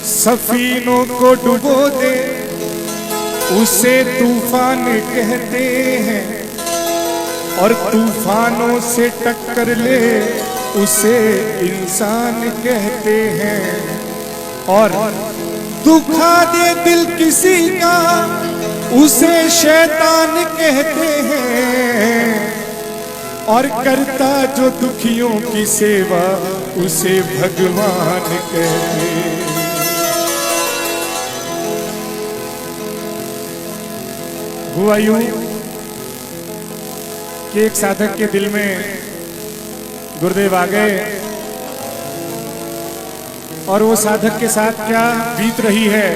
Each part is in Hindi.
सफीनों को डुबो दे उसे तूफान कहते हैं, और तूफानों से टक्कर ले उसे इंसान कहते हैं। और दुखा दे दिल किसी का उसे शैतान कहते हैं, और करता जो दुखियों की सेवा उसे भगवान कहते हैं। हुआ यूं कि एक साधक के दिल में गुरुदेव आ गए, और वो साधक के साथ क्या बीत रही है,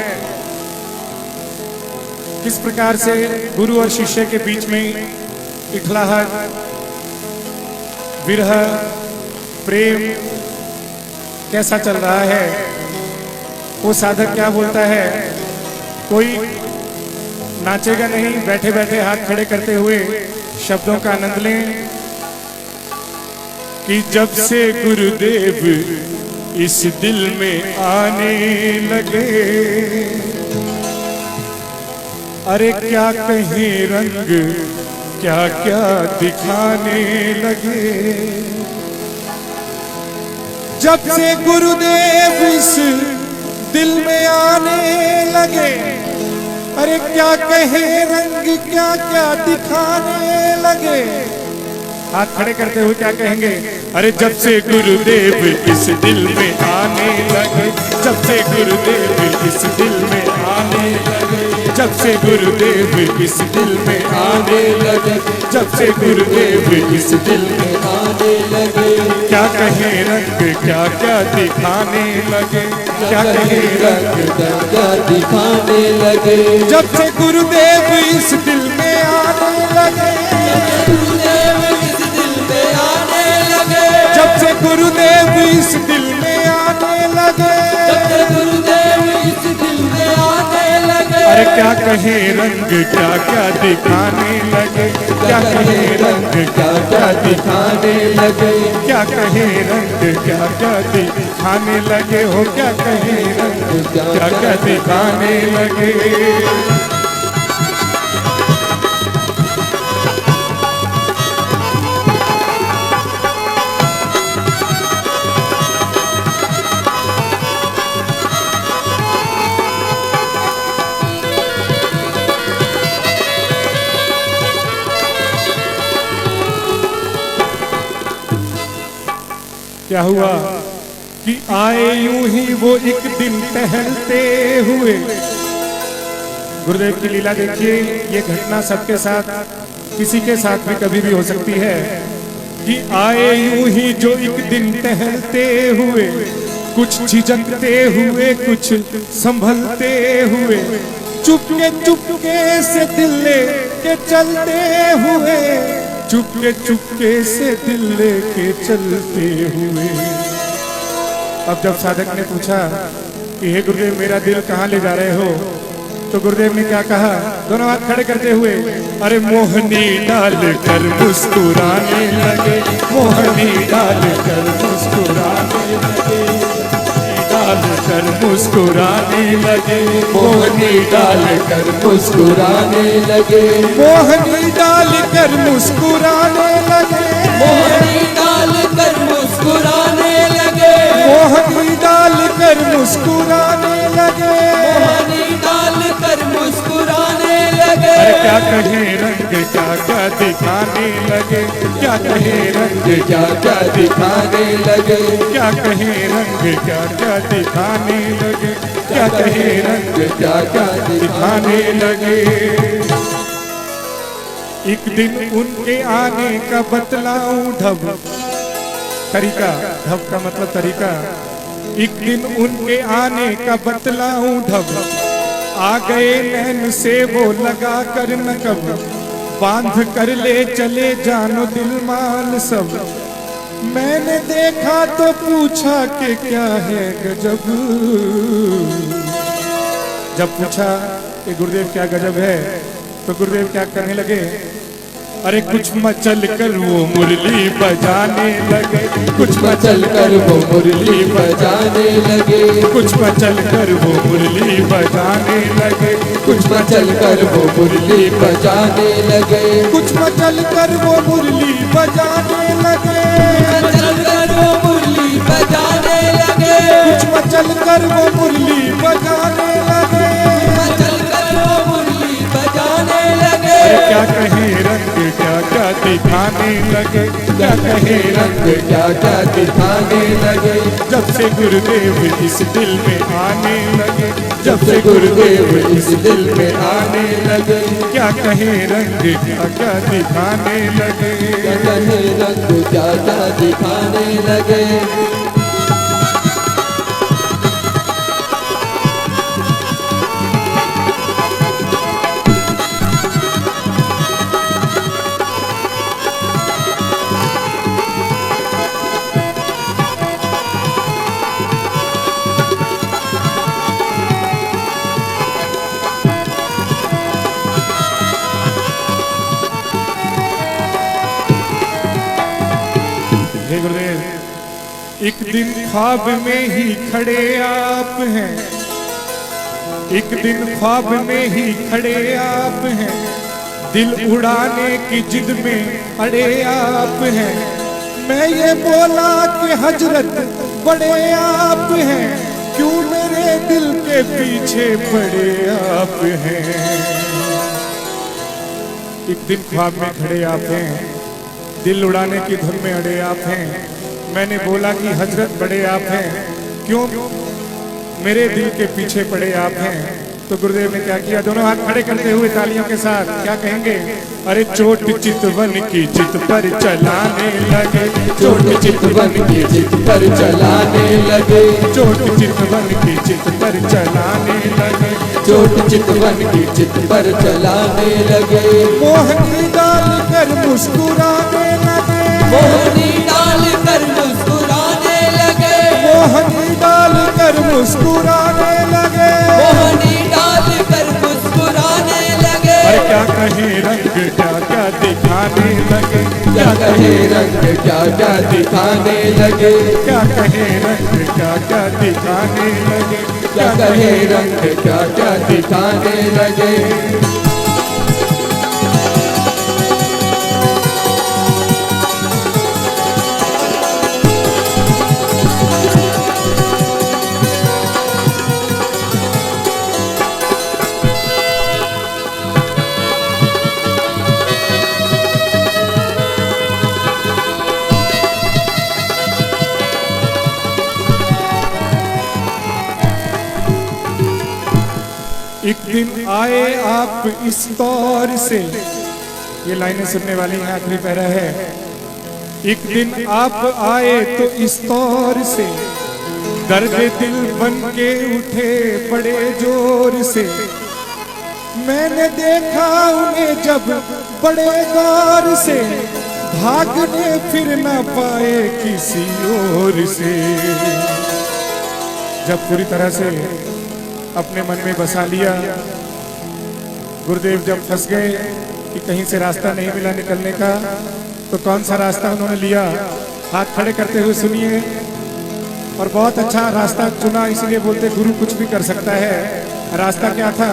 किस प्रकार से गुरु और शिष्य के बीच में इखलाहट, विरह, प्रेम कैसा चल रहा है। वो साधक क्या बोलता है, कोई नाचेगा नहीं, बैठे बैठे हाथ खड़े करते हुए शब्दों का आनंद लें कि जब से गुरुदेव इस दिल में आने लगे, अरे क्या कहें रंग क्या क्या दिखाने लगे। जब से गुरुदेव इस दिल में आने लगे, अरे क्या कहे रंग क्या क्या दिखाने लगे। हाथ खड़े करते हुए क्या कहेंगे, अरे जब से गुरुदेव इस दिल में आने लगे, जब से गुरुदेव इस दिल में आने लगे, जब से गुरुदेव इस दिल में आने लगे, जब से गुरुदेव इस दिल में आने लगे। क्या कहे रंग क्या क्या दिखाने लगे, क्या कहे रंग क्या क्या दिखाने लगे। जब से गुरुदेव इस दिल में आने लगे, जब से गुरुदेव इस दिल में आने लगे, जब से गुरुदेव इस दिल में आने लगे। अरे क्या कहे रंग क्या क्या दिखाने लगे, क्या कहे रंग क्या क्या दिखाने लगे, क्या कहे रंग क्या क्या दिखाने लगे हो, क्या कहे रंग क्या क्या दिखाने लगे। क्या हुआ कि आए यूं ही वो एक दिन टहलते हुए। गुरुदेव की लीला देखिए, ये घटना सबके साथ, किसी के साथ भी कभी भी हो सकती है कि आए यूं ही जो एक दिन टहलते हुए, कुछ झिझकते हुए, कुछ संभलते हुए, चुपके चुपके से दिल लेके चलते हुए, चुपके चुपके से दिल लेके चलते हुए। अब जब साधक ने पूछा कि हे गुरुदेव मेरा दिल कहाँ ले जा रहे हो, तो गुरुदेव ने क्या कहा, दोनों हाथ खड़े करते हुए, अरे मोहनी डाल कर मुस्कुराने लगे, मोहनी डाल कर मुस्कुराने लगे, डाल कर मुस्कुराने लगे, मोहनी डाल कर मुस्कुराने लगे, मोहनी डाल कर मुस्कुराने लगे, मोहनी डाल कर मुस्कुराने लगे, मोहनी डाल कर मुस्कुराने लगे, मोहनी डाल कर मुस्कुराने लगे। अरे क्या कहे रंग क्या क्या दिखाने लगे, क्या कहे रंग क्या क्या दिखाने लगे, क्या कहे रंग क्या क्या दिखाने लगे, क्या कहे रंग क्या क्या दिखाने लगे। एक दिन उनके आने का बतलाऊं ढब, तरीका, ढब का मतलब तरीका। एक दिन उनके आने का बतलाऊं ढब, आ गए नैन से वो लगा कर नकब, बांध कर ले चले जानो दिल माल सब। मैंने देखा तो पूछा कि क्या है गजब, जब पूछा कि गुरुदेव क्या गजब है, तो गुरुदेव क्या करने लगे, अरे कुछ मचल कर वो मुरली बजाने लगे, कुछ मचल कर वो मुरली बजाने लगे, कुछ मचल कर वो मुरली बजाने लगे, कुछ मचल कर वो मुरली बजाने लगे, कुछ मचल कर वो मुरली बजाने लगे, मचल कर वो मुरली बजाने लगे, कुछ मचल कर वो मुरली बजाने लगे, मचल कर वो मुरली बजाने लगे। अरे क्या कहे रंग क्या क्या दिखाने लगे, क्या कहे रंग क्या क्या दिखाने लगे, जब से गुरुदेव इस दिल में आने लगे, जब से गुरुदेव इस दिल में आने लगे, क्या कहे रंग क्या क्या दिखाने लगे, क्या कहे रंग क्या क्या दिखाने लगे। हे गुरुदेव, एक दिन ख्वाब में ही खड़े आप हैं, एक दिन ख्वाब में ही खड़े आप हैं, दिल उड़ाने की जिद में अड़े आप हैं। मैं ये बोला कि हजरत बड़े आप हैं, क्यों मेरे दिल के पीछे पड़े आप हैं। एक दिन ख्वाब में खड़े आप हैं, दिल उड़ाने की धुन में अड़े आप हैं। मैंने बोला कि हजरत बड़े आप हैं, क्यों मेरे दिल के पीछे पड़े आप हैं। तो गुरुदेव ने क्या किया, दोनों हाथ खड़े करते हुए तालियों के साथ क्या कहेंगे, अरे चोट चितवन की चित पर चलाने लगे, चोट चितवन की चित पर चलाने लगे, चोट चितवन की चित पर चलाने लगे, चोट चितवन की चित पर चलाने लगे। मोहनी डाल कर मुस्कुराने लगे, मोहनी डाल कर मुस्कुराने लगे, मोहनी डाल कर मुस्कुराने लगे, मोहनी डाल कर मुस्कुराने लगे। अरे क्या कहे रंग क्या क्या दिखाने लगे, क्या कहे रंग क्या क्या दिखाने लगे, क्या कहे रंग क्या क्या दिखाने लगे, क्या कहे रंग क्या क्या दिखाने लगे। एक दिन आए आप इस तौर से, ये लाइनें सुनने वाली हैं, आखिरी पैरा है। एक दिन आप आए तो इस तौर से, दर्द दिल बन के उठे बड़े जोर से। मैंने देखा उन्हें जब बड़े गौर से, भागने फिर न पाए किसी और से। जब पूरी तरह से अपने मन में बसा लिया, गुरुदेव जब फंस गए कि कहीं से रास्ता नहीं मिला निकलने का, तो कौन सा रास्ता उन्होंने लिया, हाथ खड़े करते हुए सुनिए। और बहुत अच्छा रास्ता चुना, इसलिए बोलते गुरु कुछ भी कर सकता है। रास्ता क्या था,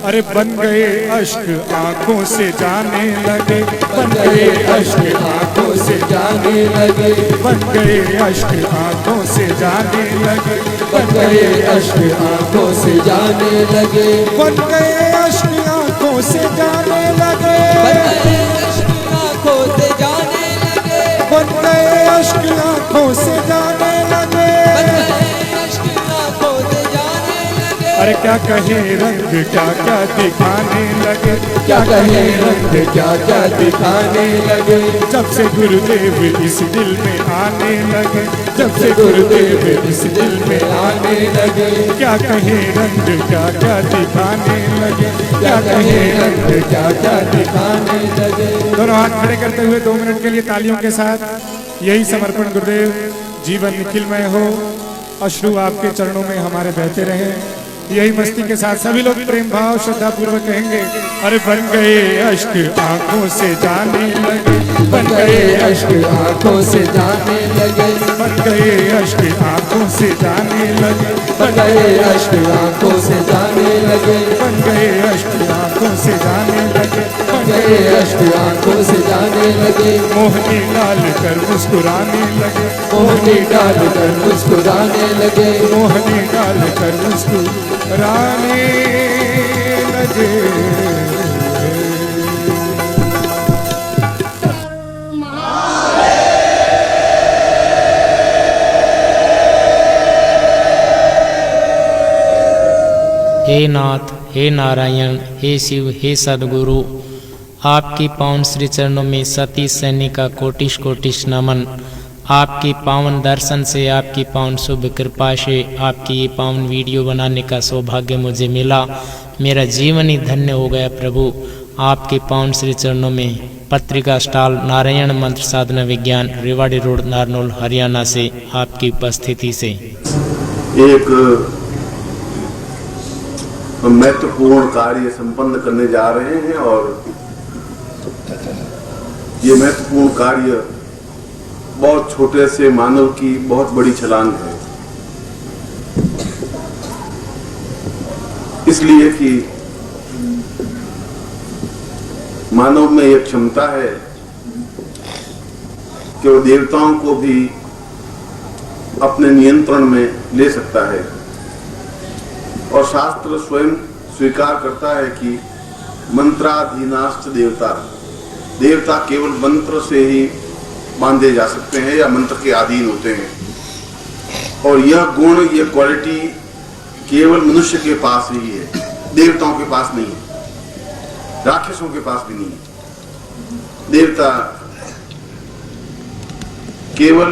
अरे बन गए अश्क आंखों से जाने लगे, बन गए अश्क आंखों से जाने लगे, बन गए अश्क आंखों से जाने लगे, बन गए अश्क आंखों से जाने लगे, बन गए अश्क आंखों से जाने लगे, बन गए अश्क आंखों से जाने लगे, बन गए अश्क आंखों से जाने लगे। बन गए अश्क आंखों से जाने लगे। अरे क्या कहे रंग क्या क्या दिखाने लगे, क्या कहे रंग क्या क्या दिखाने लगे, जब से गुरुदेव इस दिल में आने लगे, जब से गुरुदेव इस दिल में आने लगे। क्या कहे रंग क्या क्या दिखाने लगे, क्या कहे रंग क्या क्या दिखाने लगे। दोनों हाथ खड़े करते हुए 2 मिनट के लिए तालियों के साथ यही समर्पण गुरुदेव, जीवन निखिलमय हो, अश्रु आपके चरणों में हमारे बहते रहे। यही मस्ती के साथ सभी लोग प्रेम भाव श्रद्धा पूर्वक कहेंगे, अरे बन गए अश्क आंखों से जाने लगे, बन गए अश्क आंखों से जाने लगे, बन गए अश्क आंखों से जाने लगे, बन गए अश्क आंखों से जाने लगे, बन गए अश्क आंखों से जाने लगे, बन गए अश्क आंखों से जाने लगे, मोहनी डाल कर मुस्कुराने लगे, मोहनी डाल कर मुस्कुराने लगे, मोहनी डाल कर मुस्कुराने लगे। हे नाथ, हे नारायण, हे शिव, हे सदगुरु, आपकी पावन श्री चरणों में सती सैनिक का कोटिश कोटिश नमन। आपकी पावन दर्शन से, आपकी पावन शुभ कृपा से आपकी ये पावन वीडियो बनाने का सौभाग्य मुझे मिला। मेरा जीवन ही धन्य हो गया प्रभु। आपके पावन श्री चरणों में पत्रिका स्टॉल नारायण मंत्र साधना विज्ञान, रेवाड़ी रोड, नारनौल, हरियाणा से आपकी उपस्थिति से एक महत्वपूर्ण कार्य संपन्न करने जा रहे हैं और ये महत्वपूर्ण कार्य बहुत छोटे से मानव की बहुत बड़ी छलांग है, इसलिए कि मानव में यह क्षमता है कि वो देवताओं को भी अपने नियंत्रण में ले सकता है और शास्त्र स्वयं स्वीकार करता है कि मंत्राधीनाश्च देवता, देवता केवल मंत्र से ही बांधे जा सकते हैं या मंत्र के अधीन होते हैं और यह गुण, यह क्वालिटी केवल मनुष्य के पास ही है, देवताओं के पास नहीं है, राक्षसों के पास भी नहीं है। देवता केवल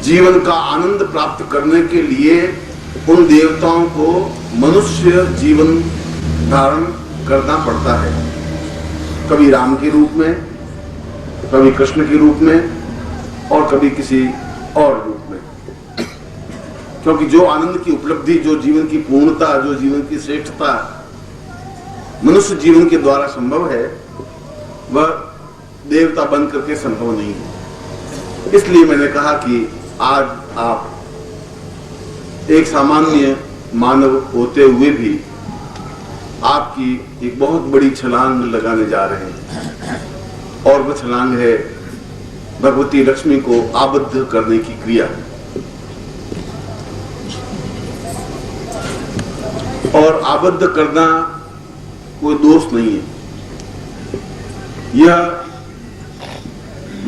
जीवन का आनंद प्राप्त करने के लिए उन देवताओं को मनुष्य जीवन धारण करना पड़ता है, कभी राम के रूप में, कभी कृष्ण के रूप में और कभी किसी और रूप में, क्योंकि जो आनंद की उपलब्धि, जो जीवन की पूर्णता, जो जीवन की श्रेष्ठता मनुष्य जीवन के द्वारा संभव है, वह देवता बन करके संभव नहीं है। इसलिए मैंने कहा कि आज आप एक सामान्य मानव होते हुए भी आपकी एक बहुत बड़ी छलांग लगाने जा रहे हैं और वह छलांग है भगवती लक्ष्मी को आबद्ध करने की क्रिया। और आबद्ध करना कोई दोष नहीं है, यह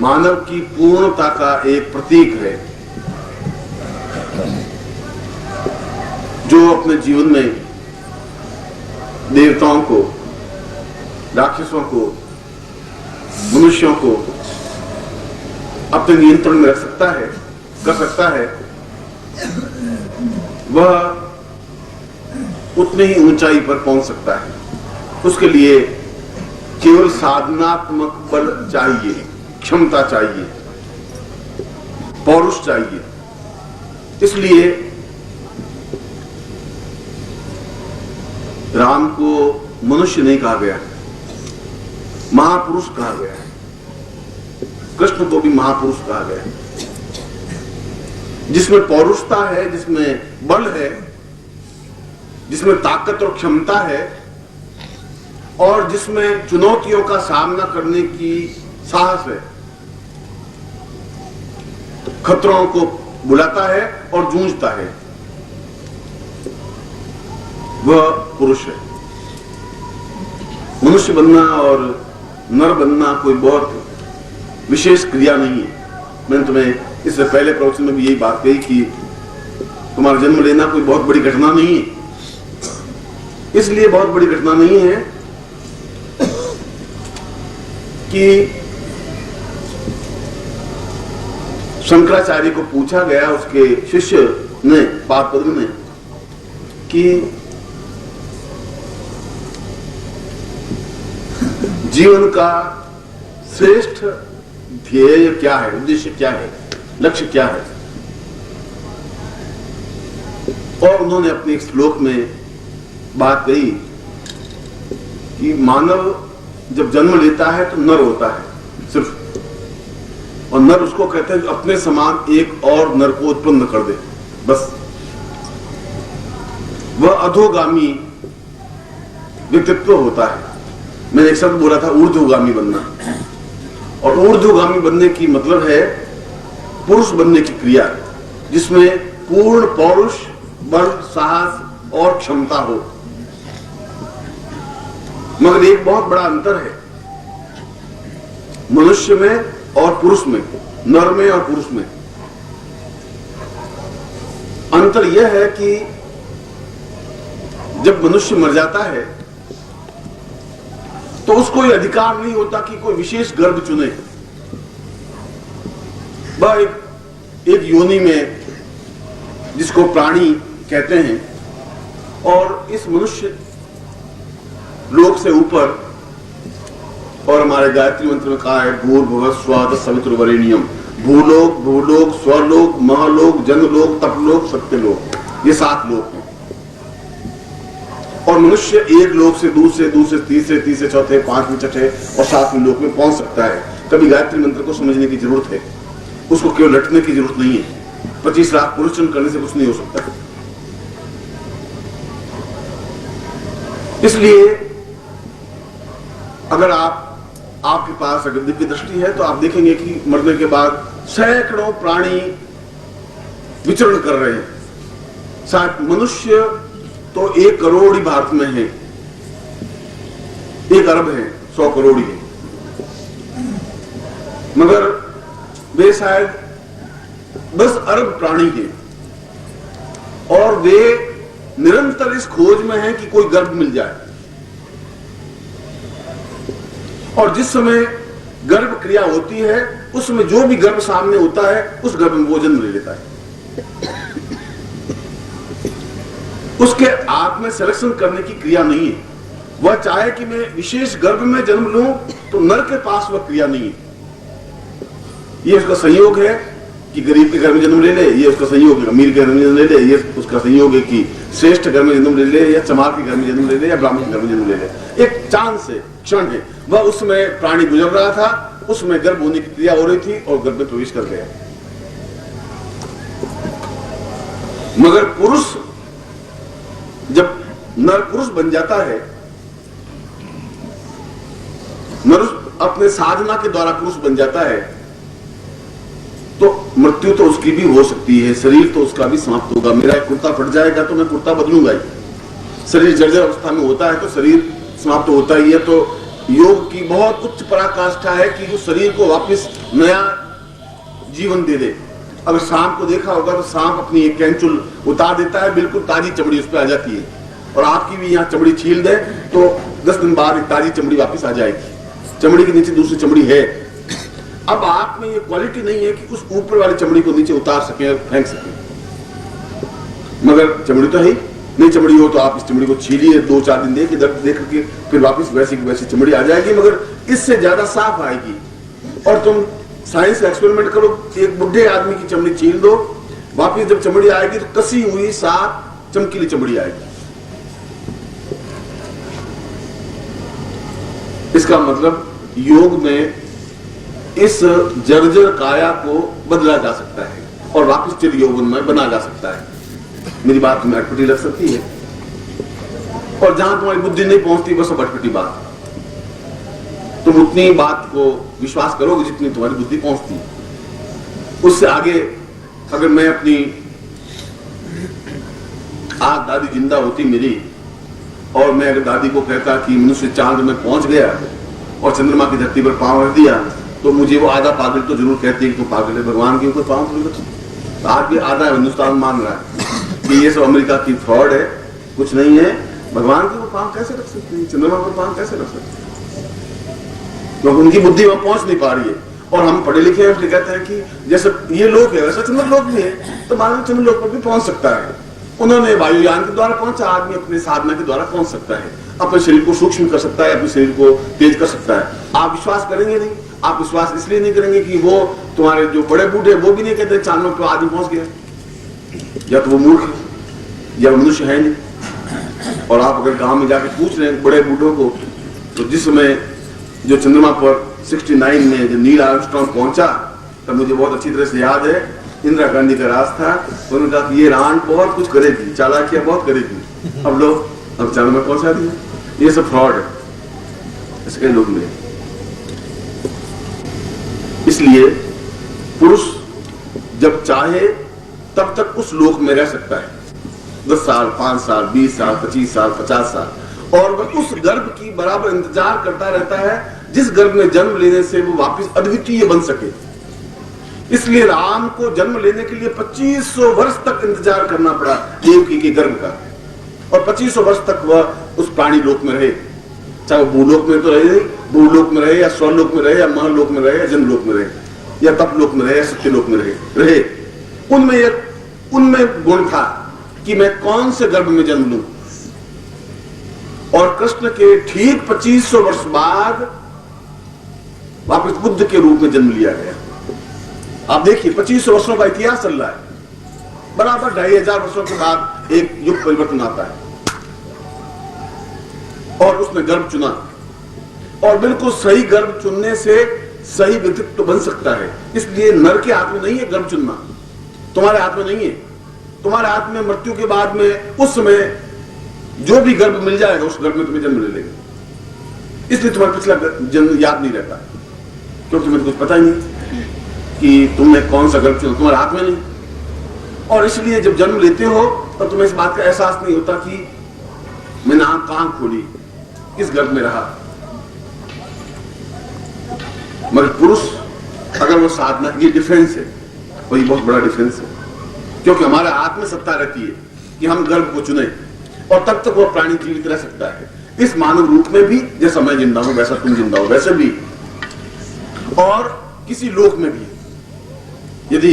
मानव की पूर्णता का एक प्रतीक है जो अपने जीवन में देवताओं को, राक्षसों को, मनुष्यों को अपने नियंत्रण में रख सकता है, कर सकता है, वह उतनी ही ऊंचाई पर पहुंच सकता है। उसके लिए केवल साधनात्मक बल चाहिए, क्षमता चाहिए, पौरुष चाहिए। इसलिए राम को मनुष्य नहीं कहा गया, महापुरुष कहा गया है। कृष्ण को भी महापुरुष कहा गया है, जिसमें पौरुषता है, जिसमें बल है, जिसमें ताकत और क्षमता है और जिसमें चुनौतियों का सामना करने की साहस है, खतरों को बुलाता है और जूझता है, वह पुरुष है। मनुष्य बनना और नर बनना कोई बहुत विशेष क्रिया नहीं है। मैंने तुम्हें इससे पहले प्रवचन में भी यही बात कही कि तुम्हारा जन्म लेना कोई बहुत बड़ी घटना नहीं है। इसलिए बहुत बड़ी घटना नहीं है कि शंकराचार्य को पूछा गया, उसके शिष्य ने, पादपद्म ने, कि जीवन का श्रेष्ठ ध्येय क्या है, उद्देश्य क्या है, लक्ष्य क्या है। और उन्होंने अपने एक श्लोक में बात कही कि मानव जब जन्म लेता है तो नर होता है सिर्फ, और नर उसको कहते हैं जो अपने समान एक और नर को उत्पन्न कर दे, बस। वह अधोगामी व्यक्तित्व होता है। मैंने एक शब्द बोला था ऊर्ध्वगामी बनना, और ऊर्ध्वगामी बनने की मतलब है पुरुष बनने की क्रिया, जिसमें पूर्ण पौरुष, बल, साहस और क्षमता हो। मगर एक बहुत बड़ा अंतर है मनुष्य में और पुरुष में, नर में और पुरुष में। अंतर यह है कि जब मनुष्य मर जाता है तो उसको यह अधिकार नहीं होता कि कोई विशेष गर्भ चुने। वह एक योनि में, जिसको प्राणी कहते हैं, और इस मनुष्य लोक से ऊपर, और हमारे गायत्री मंत्र में कहा है भूर्भुवः स्वः सवितुर्वरेण्यम, भूलोक, भूलोक, स्वरलोक, महलोक, जनलोक, तपलोक, सत्यलोक, ये 7 लोक हैं। और मनुष्य एक लोक से दूसरे, तीसरे, चौथे, 5वें, छठे और 7वें लोक में पहुंच सकता है। कभी गायत्री मंत्र को समझने की जरूरत है, उसको केवल रटने की जरूरत नहीं है। 25 लाख पुरुषन करने से कुछ नहीं हो सकता। इसलिए अगर आपके पास अगर दिव्य दृष्टि है तो आप देखेंगे कि मरने के बाद सैकड़ों प्राणी विचरण कर रहे हैं। शायद मनुष्य तो 1 करोड़ ही भारत में है, 1 अरब है, 100 करोड़ ही है, मगर वे शायद 10 अरब प्राणी हैं, और वे निरंतर इस खोज में हैं कि कोई गर्भ मिल जाए। और जिस समय गर्भ क्रिया होती है उसमें जो भी गर्भ सामने होता है उस गर्भ में वो जन्म ले लेता है। उसके आप में सिलेक्शन करने की क्रिया नहीं है। वह चाहे कि मैं विशेष गर्भ में जन्म लूं तो नर के पास वह क्रिया नहीं है। ये उसका संयोग है कि गरीब के घर में जन्म ले ले, ये उसका संयोग है अमीर के घर में जन्म ले ले, ये उसका संयोग है कि श्रेष्ठ घर में जन्म ले ले, या चमार के घर में जन्म ले ले, या ब्राह्मण के घर में जन्म ले ले। एक चांस है, क्षण है। वह उसमें प्राणी गुजर रहा था, उसमें गर्भ होने की क्रिया हो रही थी और गर्भ में प्रवेश कर गया। मगर पुरुष जब नर पुरुष बन जाता है, नर अपने साधना के द्वारा पुरुष बन जाता है, तो मृत्यु तो उसकी भी हो सकती है, शरीर तो उसका भी समाप्त होगा। मेरा एक कुर्ता फट जाएगा तो मैं कुर्ता बदलूंगा ही। शरीर जर्जर अवस्था में होता है तो शरीर समाप्त होता ही है। तो योग की बहुत उच्च पराकाष्ठा है कि उस शरीर को वापस नया जीवन दे दे। अगर सांप को देखा होगा तो सांप अपनी एक कैंचुल उतार देता है, बिल्कुल ताजी चमड़ी उस पर आ जाती है, और आपकी भी यहाँ चमड़ी छील दे तो 10 दिन बाद ताजी चमड़ी वापस आ जाएगी। चमड़ी के नीचे दूसरी चमड़ी है। अब आप में ये क्वालिटी नहीं है कि उस ऊपर वाली चमड़ी को नीचे उतार सके और फेंक सके, मगर चमड़ी तो है। नई चमड़ी हो तो आप इस चमड़ी को छीलिए, 2-4 दिन देख करके फिर वापस वैसी की वैसी चमड़ी आ जाएगी, मगर इससे ज्यादा साफ आएगी। और तुम साइंस एक्सपेरिमेंट करो, एक बुढ़े आदमी की चमड़ी छील दो, वापस जब चमड़ी आएगी तो कसी हुई साफ चमकीली चमड़ी आएगी। इसका मतलब योग में इस जर्जर काया को बदला जा सकता है और वापस चिर यौवन में बना जा सकता है। मेरी बात तुम्हें अटपटी लग सकती है, और जहां तुम्हारी बुद्धि नहीं पहुंचती बस सब अटपटी बात। तुम उतनी बात को विश्वास करोगे जितनी तुम्हारी बुद्धि पहुंचती है। उससे आगे अगर मैं अपनी आज दादी जिंदा होती मेरी, और मैं अगर दादी को कहता कि मनुष्य चांद में पहुंच गया और चंद्रमा की धरती पर पांव रख दिया, तो मुझे वो आधा पागल तो जरूर कहती है कि तुम पागल है, भगवान के ऊपर पांव थोड़ी रखती। आज भी आधा हिंदुस्तान मान रहा है कि ये सब अमेरिका की फ्रॉड है, कुछ नहीं है। भगवान के ऊपर पांव कैसे रख सकते हैं, चंद्रमा पर पांव कैसे रख सकते हैं? क्योंकि उनकी बुद्धि वहां पहुंच नहीं पा रही है। और हम पढ़े लिखे हैं इसलिए कहते हैं कि जैसे ये लोक है वैसा चंद्र लोक भी है, तो मानव चंद्र लोक पर भी पहुंच सकता है। उन्होंने वायुयान के द्वारा पहुंचा, आदमी अपने साधना के द्वारा पहुंच सकता है, अपने शरीर को सूक्ष्म कर सकता है, अपने शरीर को तेज कर सकता है। आप विश्वास करेंगे नहीं। आप विश्वास इसलिए नहीं करेंगे कि वो तुम्हारे जो बड़े बूढ़े वो भी नहीं कहते चांद में तो आदमी पहुंच गया, या तो वो मूर्ख है। या मनुष्य है नहीं। और आप अगर गांव में जाके पूछ रहे हैं बड़े बूढ़ों को, तो जिस समय जो चंद्रमा पर 69 में जो नील आर्मस्ट्रांग पहुंचा, तब मुझे बहुत अच्छी तरह से याद है, इंदिरा गांधी का राज था। उन्होंने कहा कि ये रान बहुत कुछ करेगी, चालाकियां बहुत करेगी। अब लोग अब चांद में पहुंचा दिया। ये सब फ्रॉड है, ऐसे कई लोग मिले। इसलिए पुरुष जब चाहे तब तक उस लोक में रह सकता है, 10 साल, 5 साल, 20 साल, 25 साल, 50 साल, और वह उस गर्भ की बराबर इंतजार करता रहता है जिस गर्भ में जन्म लेने से वो वापस अद्वितीय बन सके। इसलिए राम को जन्म लेने के लिए 2500 वर्ष तक इंतजार करना पड़ा देवकी के गर्भ का, और 2500 वर्ष तक वह उस प्राणी लोक में रहे, चाहे वो भूलोक में तो रहे, भूलोक में रहे या स्वलोक में रहे या महलोक में रहे या जनलोक में रहे या तपलोक में रहे या सत्यलोक में रहे। उनमें गुण था कि मैं कौन से गर्भ में जन्म लूं। और कृष्ण के ठीक 2500 वर्ष बाद वापस बुद्ध के रूप में जन्म लिया गया। आप देखिए 2500 वर्षों का इतिहास चल रहा है, बराबर 2500 वर्षों के बाद एक युग परिवर्तन आता है, और उसने गर्भ चुना, और बिल्कुल सही गर्भ चुनने से सही व्यक्तित्व बन सकता है। इसलिए नर के हाथ में नहीं है गर्भ चुनना, तुम्हारे हाथ में नहीं है। तुम्हारे हाथ में मृत्यु के बाद में उस समय जो भी गर्भ मिल जाएगा उस गर्भ में तुम्हें जन्म ले लेगा। इसलिए तुम्हारा पिछला जन्म याद नहीं रहता, क्योंकि तुम्हें कुछ पता ही नहीं कि तुमने कौन सा गर्भ चुना, तुम्हारे हाथ में नहीं। और इसलिए जब जन्म लेते हो तो तुम्हें इस बात का एहसास नहीं होता कि मैंने आंख कहां खोली, किस गर्भ में रहा। मगर पुरुष अगर वो साधना, ये डिफरेंस है, और ये बहुत बड़ा डिफरेंस है, क्योंकि हमारे हाथ में सत्ता रहती है कि हम गर्भ को चुने, और तब तक वो प्राणी जीवित रह सकता है इस मानव रूप में भी, जैसा मैं जिंदा हूं वैसा तुम जिंदा हो, वैसे भी, और किसी लोक में भी। यदि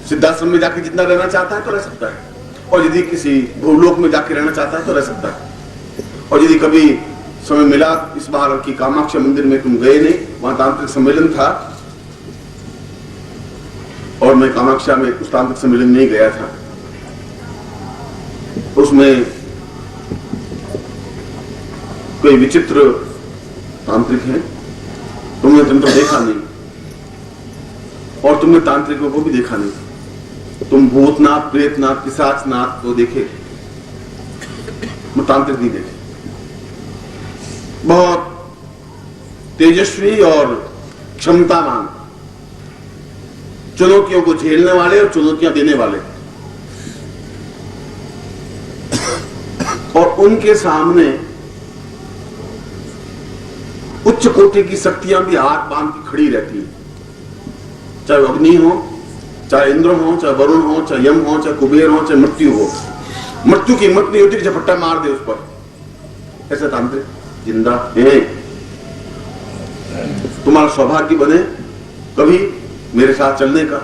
सिद्धाश्रम में जाके जिंदा रहना चाहता है तो रह सकता है, और यदि किसी भूलोक में जाके रहना चाहता है तो रह सकता है। और यदि कभी समय मिला, इस बार की कामाख्या मंदिर में तुम गए नहीं, वहां तांत्रिक सम्मेलन था, और मैं कामाख्या में उस तांत्रिक सम्मेलन में गया था। उसमें कोई विचित्र तांत्रिक है, तुमने तंत्र देखा नहीं, और तुमने तांत्रिकों को भी देखा नहीं। तुम भूतनाथ, प्रेतनाथ, पिशाचनाथ को देखे, मैं तांत्रिक नहीं देखे। बहुत तेजस्वी और क्षमतावान, चुनौतियों को झेलने वाले और चुनौतियां देने वाले, और उनके सामने उच्च कोटि की शक्तियां भी हाथ बांध के खड़ी रहती हैं, चाहे अग्नि हो, चाहे इंद्र हो, चाहे वरुण हो, चाहे यम हो, चाहे कुबेर हो, चाहे मृत्यु हो। मृत्यु की हिम्मत नहीं होती कि झपट्टा मार दे उस पर। ऐसे तांत्रिक जिंदा है। तुम्हारा सौभाग्य बने कभी मेरे साथ चलने का,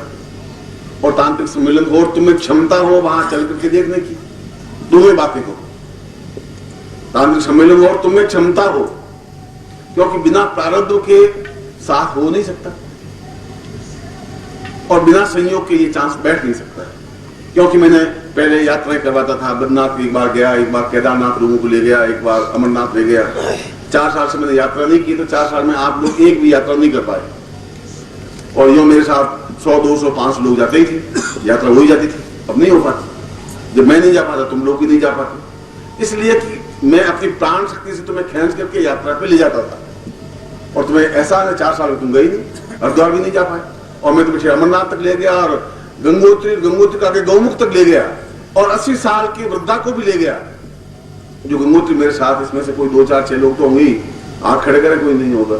और तांत्रिक सम्मेलन हो, और तुम्हें क्षमता हो वहां चल करके देखने की। दोनों बातें हो, तांत्रिक सम्मेलन हो और तुम्हें क्षमता हो, क्योंकि बिना प्रारब्धों के साथ हो नहीं सकता, और बिना संयोग के ये चांस बैठ नहीं सकता है। क्योंकि मैंने पहले यात्राएं करवाता था, बद्रीनाथ एक बार गया, एक बार केदारनाथ लोगों को ले गया, एक बार अमरनाथ ले गया। 4 साल से मैंने यात्रा नहीं की, तो 4 साल में आप लोग एक भी यात्रा नहीं कर पाए, और यो मेरे साथ 100, 200, 500 लोग जाते ही थे, यात्रा हो ही जाती थी। अब नहीं हो पाती, जब मैं नहीं जा पाता तुम लोग भी नहीं जा पाते, इसलिए कि मैं अपनी प्राण शक्ति से तुम्हें खींच करके यात्रा पे ले जाता था, और तुम्हें ऐसा है 4 साल में तुम गई नहीं, हरिद्वार भी नहीं जा पाए, और मैं तुम्हें अमरनाथ तक ले गया, और गंगोत्री का के गौमुख तक ले गया, और 80 साल की वृद्धा को भी ले गया, जो गंगोत्री मेरे साथ, इसमें से कोई 2, 4, 6 लोग तो होंगे, आंख खड़े करें कोई नहीं होगा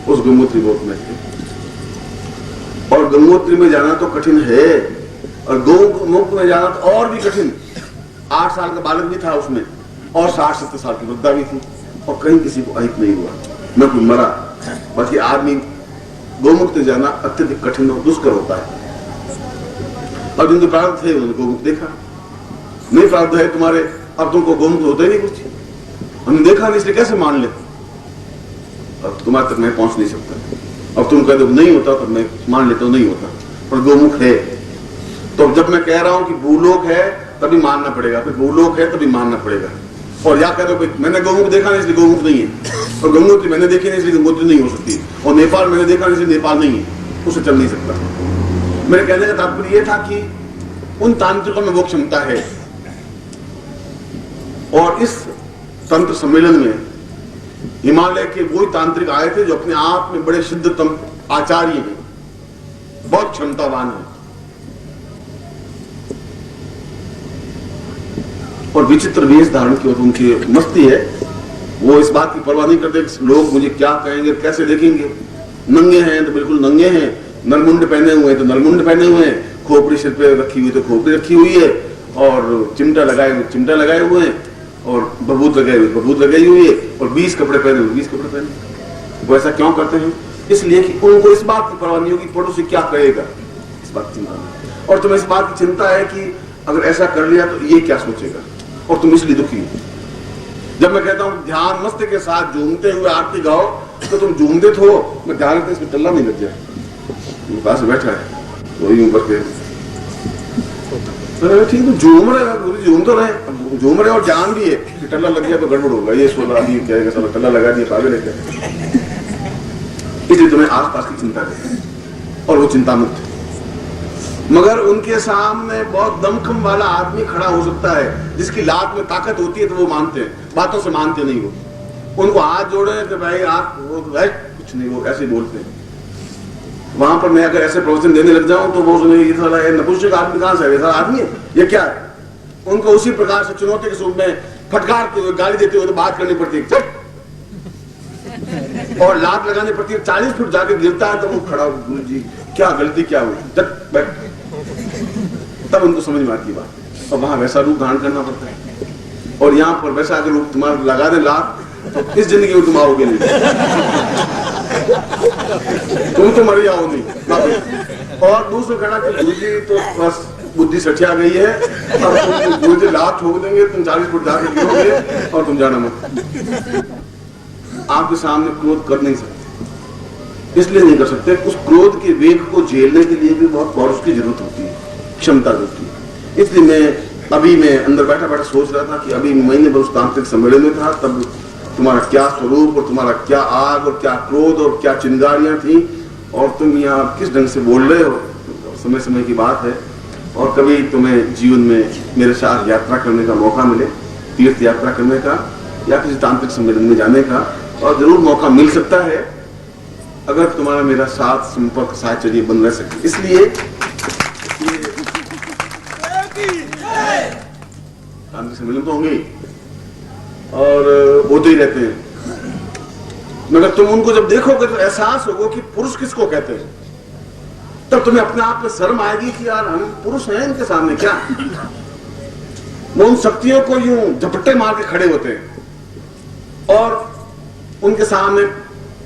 उस गंगोत्री गोद में। और गंगोत्री में जाना तो कठिन है, और गौमुख में जाना तो और भी कठिन। 8 साल का बालक भी था उसमें, और 60-70 साल की वृद्धा भी थी, और कहीं किसी को अहित नहीं हुआ, न कोई मरा। बाकी आदमी गौमुख में जाना अत्यधिक कठिन और दुष्कर होता है, और जिनके प्रारब्ध थे उन्होंने गौमुख देखा। नहीं प्रारब्ध है तुम्हारे, अब तुमको गौमुख होता ही नहीं कुछ, हमने देखा नहीं, इसलिए कैसे मान ले। अब तुम्हारे तक मैं पहुंच नहीं सकता, अब तुम कहते हो नहीं होता, तो मैं मान लेता हूं नहीं होता, पर गौमुख है। तो जब मैं कह रहा हूं कि भूलोक है तभी मानना पड़ेगा, फिर गोलोक है तभी मानना पड़ेगा। और या कह दो मैंने गौमुख देखा नहीं इसलिए गौमुख नहीं है, और गंगोत्री मैंने देखी नहीं इसलिए गंगोत्री नहीं हो सकती, और नेपाल मैंने देखा नहीं इसलिए नेपाल नहीं है, उससे चल नहीं सकता। मेरे कहने का तात्पर्य यह था कि उन तांत्रिकों में वो क्षमता है। और इस तंत्र सम्मेलन में हिमालय के वही तांत्रिक आए थे जो अपने आप में बड़े सिद्धतम आचार्य हैं, बहुत क्षमतावान हैं, और विचित्र वेश धारण की उनकी मस्ती है। वो इस बात की परवाह नहीं करते लोग मुझे क्या कहेंगे, कैसे देखेंगे। नंगे हैं तो बिल्कुल नंगे हैं, नलमुंड पहने हुए हैं तो नलमुंड पहने हुए हैं, खोपड़ी सिर पे रखी हुई तो खोपड़ी रखी हुई है, और चिमटा लगाए हुए चिमटा लगाए हुए हैं, और बबूत लगाए हुए बबूत लगाई हुई है, और 20 कपड़े पहने हुए 20 कपड़े पहने। वो ऐसा क्यों करते हैं? इसलिए कि उनको इस बात की परवाह नहीं होगी पड़ोसी क्या कहेगा, इस बात की चिंता नहीं। और तुम्हें इस बात की चिंता है कि अगर ऐसा कर लिया तो ये क्या सोचेगा, और तुम इसलिए दुखी हो। जब मैं कहता हूं ध्यान मस्त के साथ झूमते हुए आरती गाओ, तो तुम झूमते हो, मैं ध्यान रखते इसमें टल्ला नहीं लग जाए। पास बैठा है वही ऊपर के ठीक तो झूम रहे, झूम तो रहे, झूम रहे और जान भी है कि टल्ला लग गया तो गड़बड़ होगा, ये सोच रहा कहेगा सब टल्ला लगा दिया पागल है क्या। इसलिए तुम्हें आसपास की चिंता रहती है, और वो चिंता मुक्त है। मगर उनके सामने बहुत दमखम वाला आदमी खड़ा हो सकता है, जिसकी लात में ताकत होती है, तो वो मानते हैं, बातों से मानते नहीं। वो उनको हाथ जोड़े कि भाई आप वो कुछ नहीं, वो ऐसे बोलते हैं। वहां पर मैं अगर ऐसे प्रवचन देने लग जाऊं तो वो ये साला नपुंसक आदमी कहां से है, ऐसा आदमी है ये क्या है। उनको उसी प्रकार से चुनौती के रूप में फटकारते हुए गाली देते हुए तो बात करनी पड़ती है, और लात लगानी पड़ती है। 40 फुट जाके गिरता है तो वो खड़ा, गुरु जी क्या गलती क्या हुई, बैठ, तब उनको समझ में आती बात। और वहां वैसा रूप धारण करना पड़ता है, और यहाँ पर वैसा अगर रूप तुम्हारा लगा दे लात तो इस जिंदगी में तुम आओगे नहीं, तुम तो मर जाओ नहीं। और दूसरा कहना कि गुरु जी तो बस बुद्धि सठिया गई है, अब तुम गुरु जी लात ठोक देंगे, तुम 40 फुट जाके गिरोगे और तुम जाना मत। आपके सामने क्रोध कर नहीं सकते, इसलिए नहीं कर सकते उस क्रोध के वेग को झेलने के लिए भी बहुत पौरुष की जरूरत होती है, क्षमता होती है। इसलिए मैं अंदर बैठा बैठा सोच रहा था कि अभी महीने भर उस तांत्रिक सम्मेलन में था, तब तुम्हारा क्या स्वरूप और तुम्हारा क्या आग और क्या क्रोध और क्या चिंगारियां थी, और तुम यहाँ किस ढंग से बोल रहे हो। समय समय की बात है, और कभी तुम्हें जीवन में मेरे साथ यात्रा करने का मौका मिले, तीर्थ यात्रा करने का या किसी तांत्रिक सम्मेलन में जाने का, और जरूर मौका मिल सकता है अगर तुम्हारा मेरा साथ संपर्क साहचर्य बन रह सके। इसलिए तांत्रिक सम्मेलन तो होंगे और होते ही रहते हैं, मगर तुम उनको जब देखोगे तो एहसास होगा कि पुरुष किसको कहते हैं। तब तुम्हें अपने आप में शर्म आएगी कि यार हम पुरुष हैं इनके सामने क्या। वो उन शक्तियों को यूं झपट्टे मार के खड़े होते हैं, और उनके सामने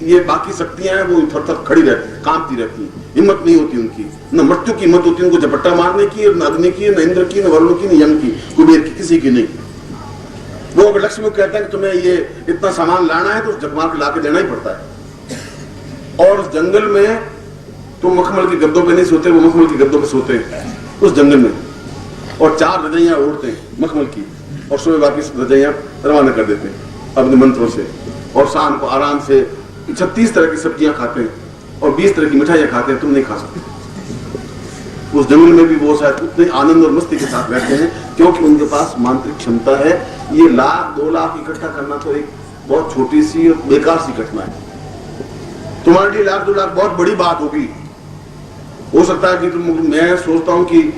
ये बाकी शक्तियां हैं वो थर थर खड़ी रहती है, कांपती रहती है, हिम्मत नहीं होती उनकी, न मृत्यु की हिम्मत होती है उनको झपट्टा मारने की, न अग्नि की, न इंद्र की, न वरुण की, न यम की, कुबेर की, किसी की नहीं। वो अगर लक्ष्मी को कहते हैं कि तुम्हें ये इतना सामान लाना है तो जगमार के लाके देना ही पड़ता है। और उस जंगल में तुम मखमल के गद्दों पे नहीं सोते, वो मखमल के गद्दों पे सोते हैं उस जंगल में, और 4 रजाइयां ओढ़ते हैं मखमल की, और सुबह बाकी रजाइयां रवाना कर देते हैं अपने मंत्रों से, और शाम को आराम से 36 तरह की सब्जियां खाते हैं और 20 तरह की मिठाइयां खाते हैं। तुम नहीं खा सकते। उस जंगल में भी वो शायद उतने आनंद और मस्ती के साथ रहते हैं, क्योंकि उनके पास मांत्रिक क्षमता है। ये 1 लाख 2 लाख इकट्ठा करना तो एक बहुत छोटी सी और बेकार सी घटना है। तुम्हारे लिए 1 लाख 2 लाख बहुत बड़ी बात होगी। हो सकता है कि मैं सोचता हूं कि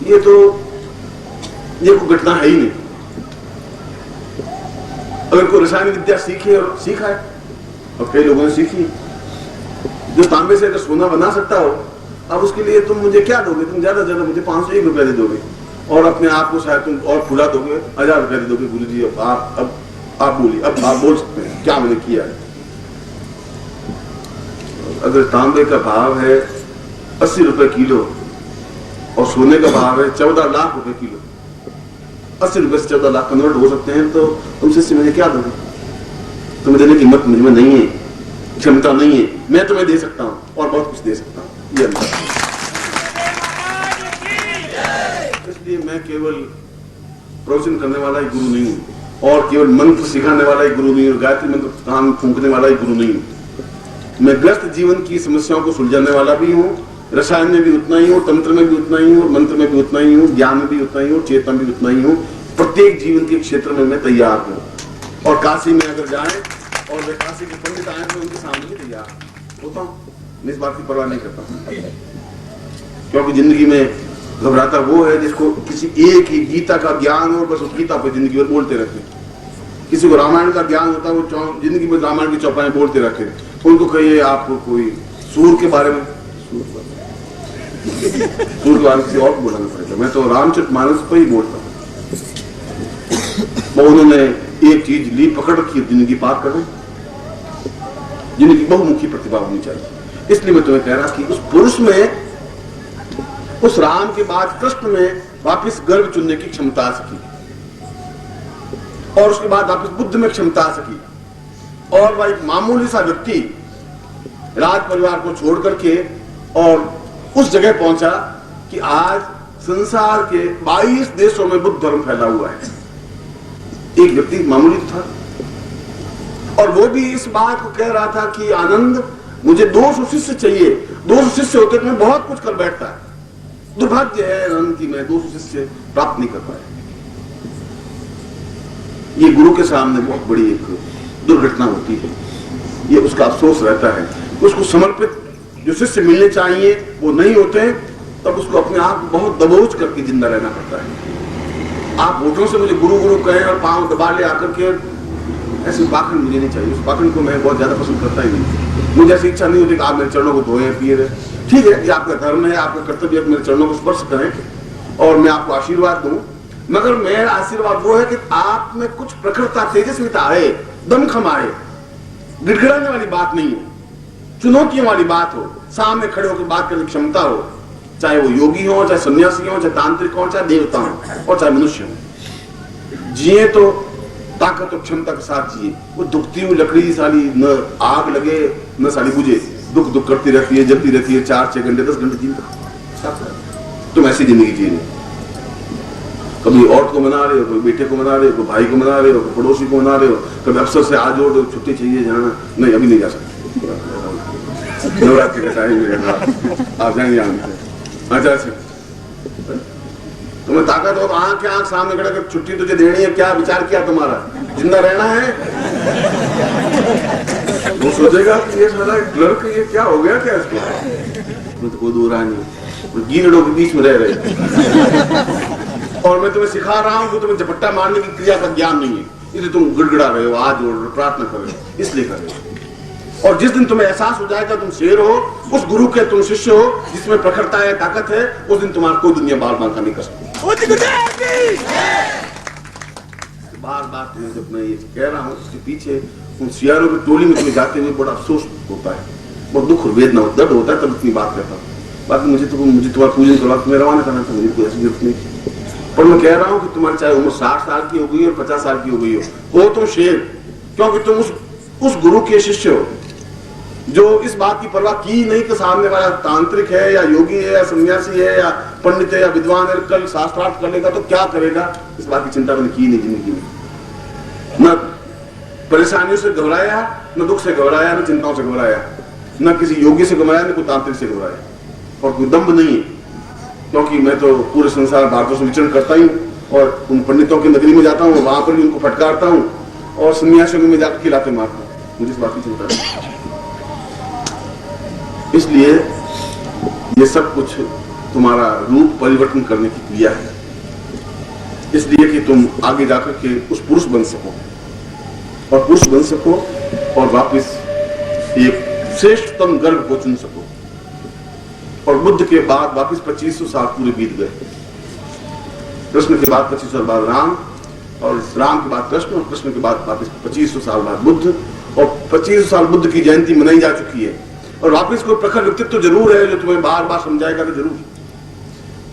ये कोई घटना है ही नहीं। अगर कोई रसायन विद्या सीखे और सीखा है, और कई लोगों ने सीखी, जो तांबे से अगर सोना बना सकता हो, अब उसके लिए तुम मुझे क्या दोगे? तुम ज्यादा ज्यादा मुझे 501 रुपया दे दोगे, और अपने आप को शायद तुम और फुला दोगे, 1000 रुपया दे दोगे। गुरु जी अब आप बोलिए, अब आप बोल सकते हैं क्या मैंने किया है। अगर तांबे का भाव है 80 रुपए किलो और सोने का भाव है 14 लाख रुपए किलो, 80 रुपए से 14 लाख कन्वर्ट हो सकते हैं, तो तुमसे मुझे क्या दोगे? तुम्हें देने की हिम्मत मुझे में नहीं है, क्षमता नहीं है। मैं तुम्हें दे सकता हूं और बहुत कुछ दे सकता हूं, ये इसलिए मैं केवल प्रवचन करने वाला ही गुरु नहीं हूँ और केवल मंत्र सिखाने वाला ही गुरु नहीं हूँ, गायत्री मंत्र कान फूंकने वाला ही गुरु नहीं हूँ। मैं ग्रस्त जीवन की समस्याओं को सुलझाने वाला भी हूँ, रसायन में भी उतना ही हूँ, तंत्र में भी उतना ही हूँ, मंत्र में भी उतना ही हूँ, ज्ञान में भी उतना ही हूँ, चेतन भी उतना ही हूँ। प्रत्येक जीवन के क्षेत्र में मैं तैयार हूँ। और काशी में अगर जाए और वे काशी के पंडित आए तो उनके सामने भी तैयार होता हूँ। मैं इस बात की परवाह नहीं करता, क्योंकि जिंदगी में घबराता वो है जिसको किसी एक ही गीता का ज्ञान और बस उस गीता पर जिंदगी भर बोलते रहते। किसी को रामायण का ज्ञान होता है, वो जिंदगी में रामायण की चौपाएं बोलते रहते। उनको कहिए आपको कोई सूर के बारे में, सूर के बारे में किसी और को बोलना पड़ेगा। मैं तो रामचरितमानस पर ही बोलता हूँ। वो उन्होंने एक चीज ली, पकड़ रखी, जिंदगी पार कर रही। जिंदगी बहुमुखी प्रतिभा होनी चाहिए। इसलिए मैं तुम्हें कह रहा कि उस पुरुष में, उस राम के बाद कृष्ण में वापस गर्भ चुनने की क्षमता आ सकी, और उसके बाद वापस बुद्ध में क्षमता आ सकी। और वह एक मामूली सा व्यक्ति राज परिवार को छोड़ करके और उस जगह पहुंचा कि आज संसार के 22 देशों में बुद्ध धर्म फैला हुआ है। एक व्यक्ति मामूली था, और वो भी इस बात को कह रहा था कि आनंद, मुझे 200 शिष्य चाहिए। 200 शिष्य होते तो मैं बहुत कुछ कर बैठता है। दुर्भाग्य है आनंद की मैं 200 शिष्य प्राप्त नहीं कर पाया। ये गुरु के सामने बहुत बड़ी एक दुर्घटना होती है। ये उसका अफसोस रहता है। उसको समर्पित जो शिष्य मिलने चाहिए वो नहीं होते, तब उसको अपने आप बहुत दबोच करके जिंदा रहना पड़ता है। आप होठों से मुझे गुरु गुरु कहें और पांव दबा ले आकर के, ऐसी पाखंड मुझे नहीं चाहिए। उस पाखंड को मैं बहुत ज्यादा पसंद करता ही नहीं। मुझे ऐसी इच्छा नहीं होती कि आप मेरे चरणों को धोए पिए रहे। ठीक है, ये आपका धर्म है, आपका कर्तव्य है, मेरे चरणों को स्पर्श करें और मैं आपको आशीर्वाद दूं, मगर मेरा आशीर्वाद वो है कि आप में कुछ प्रखरता, तेजस्विता आए, दमखम आए। गिड़गिड़ाने वाली बात नहीं हो, चुनौतियों वाली बात हो, सामने खड़े होकर बात करने की क्षमता हो, चाहे वो योगी हो, चाहे सन्यासी हो, चाहे तांत्रिक हो, चाहे देवता हो और चाहे मनुष्य हो। जिए तो ताकत और क्षमता के साथ जिए। वो दुखती हुई लकड़ी साली न आग लगे न साली बुझे, दुख दुख करती रहती है, जलती रहती है, 4-6 घंटे 10 घंटे जीता। तुम ऐसी जिंदगी जी रहे, कभी औरत को मना रहे हो, कभी बेटे को मना रहे हो, कभी भाई को मना रहे हो, कभी पड़ोसी को मना रहे हो, कभी अफसर से आज और छुट्टी चाहिए जाना, नहीं अभी नहीं जा सकते, नवरात्रि का टाइम है, आप जाएंगे अच्छा अच्छा। तुम्हें ताकत हो तो आंख के आंख सामने खड़े कर छुट्टी तुझे देनी है, क्या विचार किया तुम्हारा? जिंदा रहना है। वो सोचेगा कि ये साला क्लर्क, ये क्या हो गया क्या इसको? मैं तो कोई दूर नहीं, गीदड़ों के बीच में रह रहे और मैं तुम्हें सिखा रहा हूं कि तुम्हें झपट्टा मारने की क्रिया का ज्ञान नहीं है, इसलिए तुम गिड़गिड़ा रहे हो, आज जोड़ रहे, प्रार्थना कर रहे हो, इसलिए कर रहे हो। और जिस दिन तुम्हें एहसास हो जाएगा तुम शेर हो, उस गुरु के तुम शिष्य हो जिसमें प्रखरता है, ताकत है, उस दिन तुम्हारा कोई दुनिया बाल बांका नहीं कर सकती। बार बार तुम्हें जब मैं ये कह रहा हूँ, इसके पीछे उन सियारों की टोली में तुम्हें जाते हुए बड़ा अफसोस होता है, बहुत दुख और वेदना होता है, दर्द होता है, तब इतनी बात करता हूँ। बाकी मुझे तुम्हारा पूजन करवा तुम्हें रवाना करना था, मुझे कोई ऐसी जरूरत नहीं। पर मैं कह रहा हूँ कि तुम्हारी चाहे उम्र 60 साल की हो गई और 50 साल की हो गई हो तुम शेर, क्योंकि तुम उस गुरु के शिष्य हो जो इस बात की परवाह की नहीं कि सामने वाला तांत्रिक है या योगी है या सन्यासी है या पंडित है या विद्वान है, कल शास्त्रार्थ कर लेगा तो क्या करेगा, इस बात की चिंता मैंने की नहीं जिंदगी में। न परेशानियों से घबराया, न दुख से घबराया, न चिंताओं से घबराया, न किसी योगी से घबराया, न कोई तांत्रिक से घबराया, और कोई दम्भ नहीं है, क्योंकि मैं तो पूरे संसार भारतों से विचरण करता ही हूँ और उन पंडितों की नगरी में जाता हूँ, वहां पर भी उनको फटकारता हूँ और सन्यासियों में जाकर खिलाते मारता हूँ। मुझे इस बात की चिंता है। इसलिए ये सब कुछ तुम्हारा रूप परिवर्तन करने की क्रिया है, इसलिए कि तुम आगे जाकर के उस पुरुष बन सको और पुरुष बन सको और वापस एक श्रेष्ठतम गर्भ को चुन सको। और बुद्ध के बाद वापस 2500 साल पूरे बीत गए। कृष्ण के बाद 2500 साल बाद राम, और राम के बाद कृष्ण, और कृष्ण के बाद वापस 2500 साल बाद बुद्ध, और 2500 साल बुद्ध की जयंती मनाई जा चुकी है। और वापस कोई प्रखर व्यक्तित्व तो जरूर है जो तुम्हें बार बार समझाएगा कि जरूर।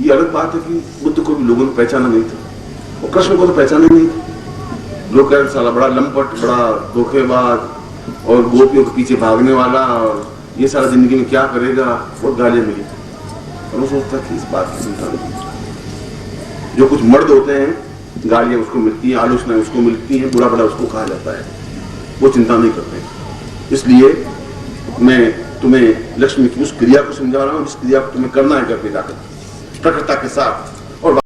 ये अलग बात है कि बुद्ध को भी लोगों ने पहचाना नहीं था और कृष्ण को तो पहचाना नहीं था। लोग कह रहे साला बड़ा लंपट, बड़ा धोखेबाज और गोपियों के पीछे भागने वाला, और ये सारा जिंदगी में क्या करेगा, बहुत गालियां मिली। और वो सोचता कि इस बात की चिंता नहीं, जो कुछ मर्द होते हैं, गालियां उसको मिलती हैं, आलोचनाएं उसको मिलती हैं, बुरा भला उसको कहा जाता है, वो चिंता नहीं करते। इसलिए मैं तुम्हें लक्ष्मी की उस क्रिया को समझा रहा हूं जिस क्रिया को तुम्हें करना है घर पे जाकर प्रकृति के साथ। और